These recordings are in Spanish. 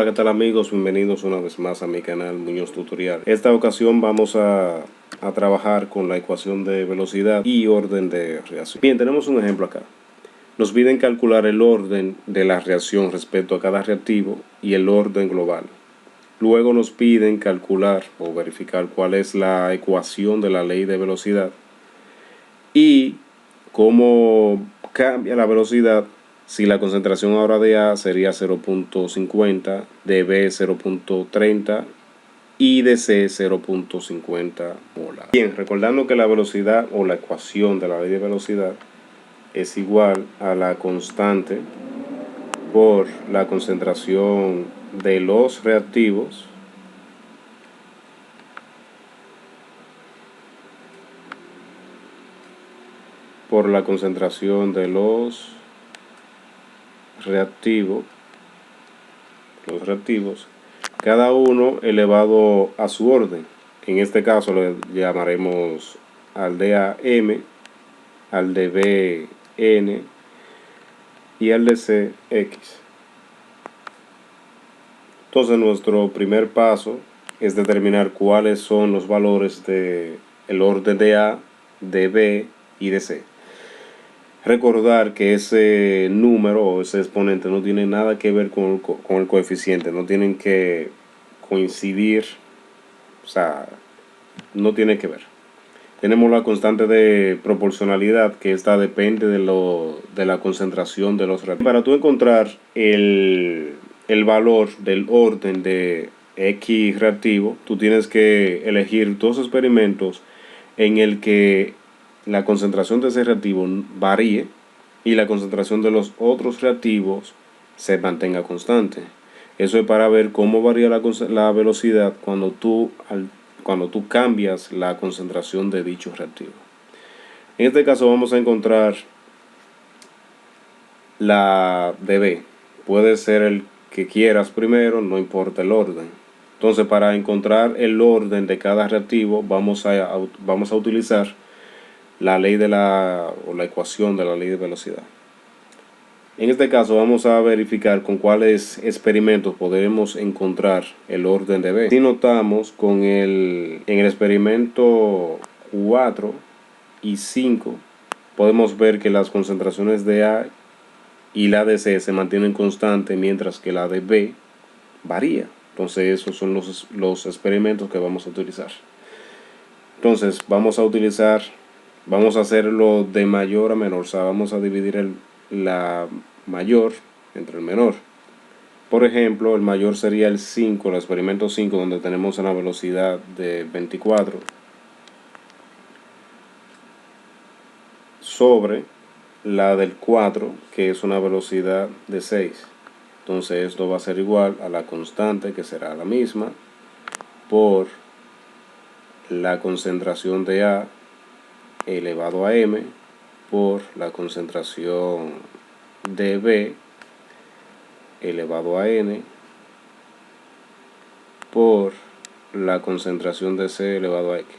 ¿qué tal amigos? Bienvenidos una vez más a mi canal Muñoz Tutorial. Esta ocasión vamos a trabajar con la ecuación de velocidad y orden de reacción. Bien, tenemos un ejemplo acá. Nos piden calcular el orden de la reacción respecto a cada reactivo y el orden global. Luego nos piden calcular o verificar cuál es la ecuación de la ley de velocidad y cómo cambia la velocidad si la concentración ahora de A sería 0.50, de B 0.30 y de C 0.50 molar. Bien, recordando que la velocidad o la ecuación de la ley de velocidad es igual a la constante por la concentración de los reactivos por la concentración de los reactivos, cada uno elevado a su orden. En este caso le llamaremos al de A M, al de B N y al de C X. Entonces nuestro primer paso es determinar cuáles son los valores del orden de A, de B y de C. Recordar que ese número o ese exponente no tiene nada que ver con el coeficiente, no tienen que coincidir, o sea, no tiene que ver. Tenemos la constante de proporcionalidad, que esta depende de la concentración de los reactivos. Para tú encontrar el valor del orden de X reactivo, tú tienes que elegir dos experimentos en el que la concentración de ese reactivo varíe y la concentración de los otros reactivos se mantenga constante. Eso es para ver cómo varía la velocidad cuando tú cambias la concentración de dicho reactivo. En este caso vamos a encontrar la de B. Puede ser el que quieras primero, no importa el orden. Entonces, para encontrar el orden de cada reactivo vamos a utilizar la ley la ecuación de la ley de velocidad. En este caso vamos a verificar con cuáles experimentos podemos encontrar el orden de B. Si notamos en el experimento 4 y 5 podemos ver que las concentraciones de A y la de C se mantienen constantes, mientras que la de B varía. Entonces esos son los experimentos que vamos a utilizar. Entonces vamos a hacerlo de mayor a menor, o sea, vamos a dividir la mayor entre el menor. Por ejemplo, el mayor sería el 5, el experimento 5, donde tenemos una velocidad de 24 sobre la del 4, que es una velocidad de 6. Entonces esto va a ser igual a la constante, que será la misma, por la concentración de A elevado a M por la concentración de B elevado a N por la concentración de C elevado a X.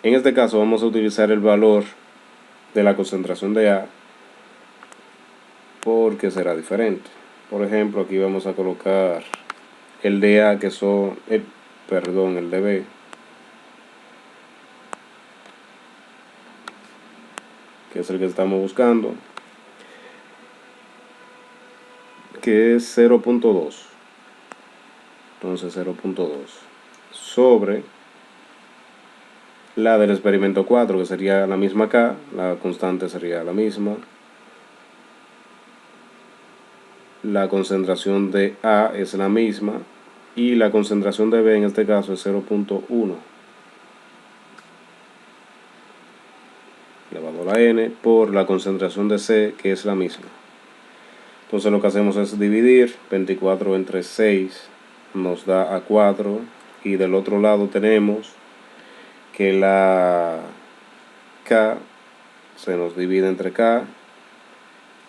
En este caso vamos a utilizar el valor de la concentración de A porque será diferente. Por ejemplo, aquí vamos a colocar el de A, que son el de B, que es el que estamos buscando, que es 0.2. Entonces 0.2 sobre la del experimento 4, que sería la misma acá, la constante sería la misma, la concentración de A es la misma y la concentración de B en este caso es 0.1 elevado a la N por la concentración de C, que es la misma. Entonces lo que hacemos es dividir 24 entre 6, nos da a 4, y del otro lado tenemos que la K se nos divide entre K,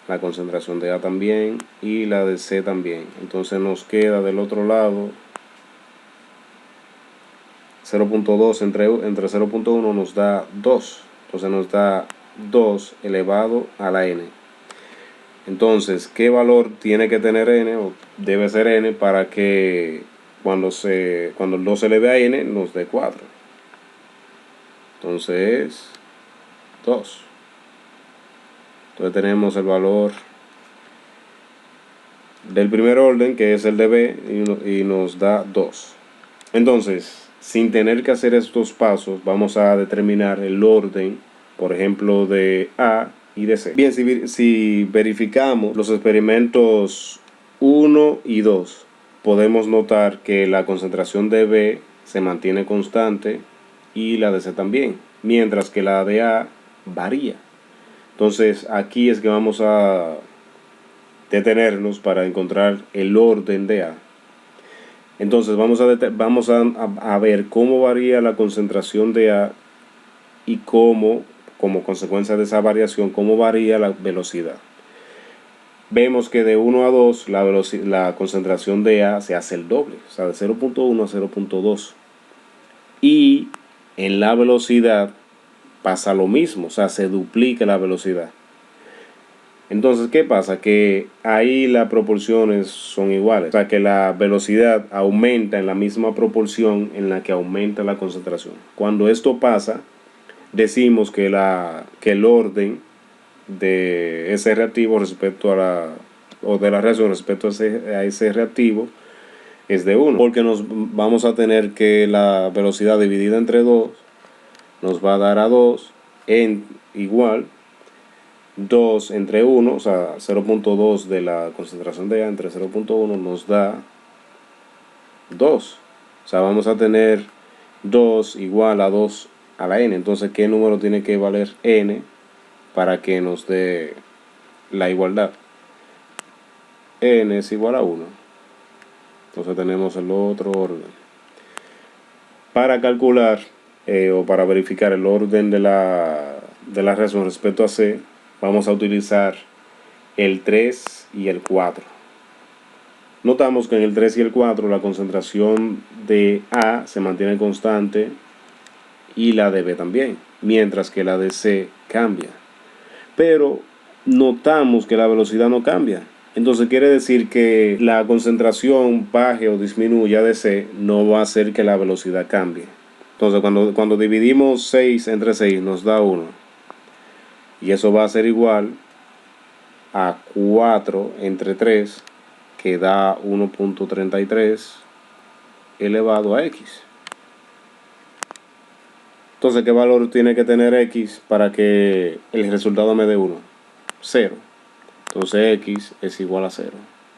la concentración de A también y la de C también. Entonces nos queda del otro lado 0.2 entre 0.1 nos da 2. Entonces nos da 2 elevado a la N. Entonces, ¿qué valor tiene que tener n o debe ser n para que cuando el 2 se eleve a n nos dé 4? Entonces, 2. Entonces tenemos el valor del primer orden, que es el de b, y nos da 2. Entonces, sin tener que hacer estos pasos, vamos a determinar el orden, por ejemplo, de A y de C. Bien, si verificamos los experimentos 1 y 2, podemos notar que la concentración de B se mantiene constante y la de C también, mientras que la de A varía. Entonces, aquí es que vamos a detenernos para encontrar el orden de A. Entonces vamos a ver cómo varía la concentración de A y como consecuencia de esa variación, cómo varía la velocidad. Vemos que de 1 a 2 la concentración de A se hace el doble, o sea, de 0.1 a 0.2. Y en la velocidad pasa lo mismo, o sea, se duplica la velocidad. Entonces, ¿qué pasa? Que ahí las proporciones son iguales. O sea, que la velocidad aumenta en la misma proporción en la que aumenta la concentración. Cuando esto pasa, decimos que el orden de ese reactivo respecto o de la reacción respecto a ese reactivo es de 1. Porque nos vamos a tener que la velocidad dividida entre 2 nos va a dar a 2 en igual 2 entre 1, o sea, 0.2 de la concentración de A entre 0.1 nos da 2. O sea, vamos a tener 2 igual a 2 a la n. Entonces, ¿qué número tiene que valer n para que nos dé la igualdad? N es igual a 1. Entonces tenemos el otro orden. Para calcular o para verificar el orden de la reacción respecto a C, vamos a utilizar el 3 y el 4. Notamos que en el 3 y el 4 la concentración de A se mantiene constante y la de B también, mientras que la de C cambia. Pero notamos que la velocidad no cambia. Entonces quiere decir que la concentración baje o disminuya de C no va a hacer que la velocidad cambie. Entonces cuando dividimos 6 entre 6 nos da 1. Y eso va a ser igual a 4 entre 3, que da 1.33 elevado a x. Entonces, ¿qué valor tiene que tener x para que el resultado me dé 1? 0. Entonces x es igual a 0.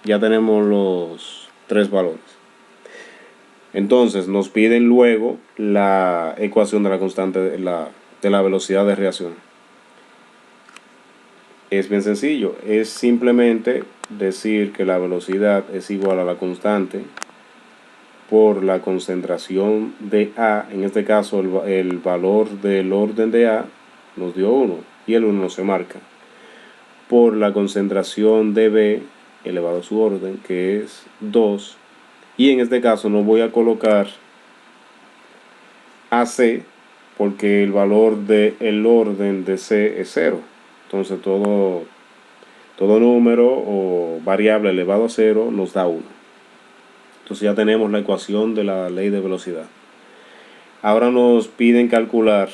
Ya tenemos los tres valores. Entonces nos piden luego la ecuación de la constante de la velocidad de reacción. Es bien sencillo, es simplemente decir que la velocidad es igual a la constante por la concentración de A. En este caso el valor del orden de A nos dio 1 y el 1 no se marca, por la concentración de B elevado a su orden, que es 2, y en este caso no voy a colocar AC porque el valor del orden de C es 0. Entonces todo número o variable elevado a 0 nos da 1. Entonces ya tenemos la ecuación de la ley de velocidad. Ahora nos piden calcular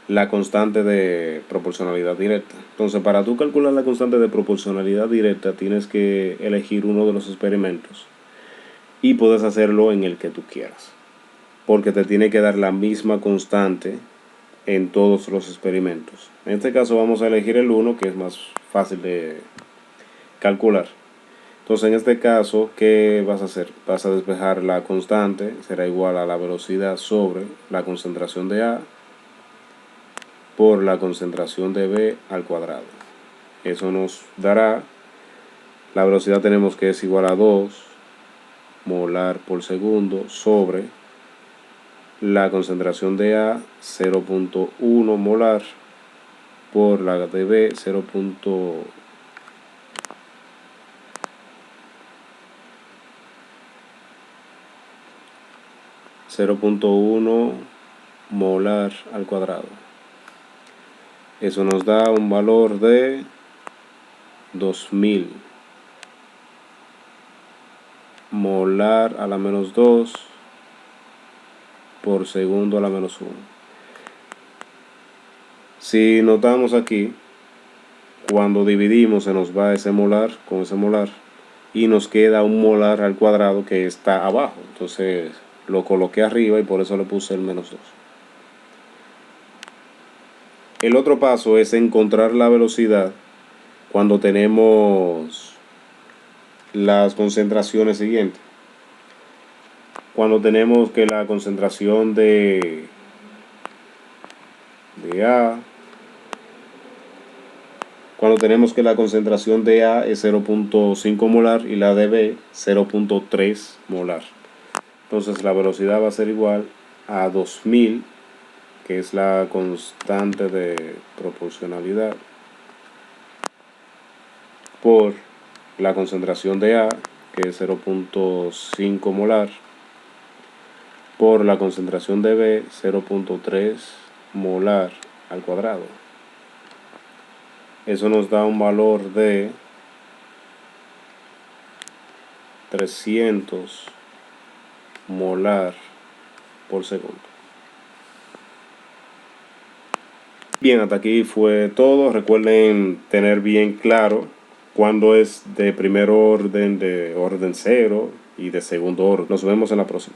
la constante de proporcionalidad directa. Entonces, para tú calcular la constante de proporcionalidad directa, tienes que elegir uno de los experimentos y puedes hacerlo en el que tú quieras, porque te tiene que dar la misma constante en todos los experimentos. En este caso vamos a elegir el 1, que es más fácil de calcular. Entonces, en este caso, ¿qué vas a hacer? Vas a despejar la constante, será igual a la velocidad sobre la concentración de A por la concentración de B al cuadrado. Eso nos dará, la velocidad tenemos que es igual a 2 molar por segundo sobre la concentración de A 0.1 molar por la de B 0.1 molar al cuadrado. Eso nos da un valor de 2000 molar a la menos 2 por segundo a la menos 1. Si notamos aquí, cuando dividimos se nos va ese molar con ese molar y nos queda un molar al cuadrado que está abajo. Entonces lo coloqué arriba y por eso le puse el menos 2. El otro paso es encontrar la velocidad cuando tenemos las concentraciones siguientes. Cuando tenemos que la concentración de A, cuando tenemos que la concentración de A es 0.5 molar y la de B 0.3 molar. Entonces la velocidad va a ser igual a 2000, que es la constante de proporcionalidad, por la concentración de A, que es 0.5 molar, por la concentración de B, 0.3 molar al cuadrado. Eso nos da un valor de 300 molar por segundo. Bien, hasta aquí fue todo. Recuerden tener bien claro cuándo es de primer orden, de orden 0 y de segundo orden. Nos vemos en la próxima.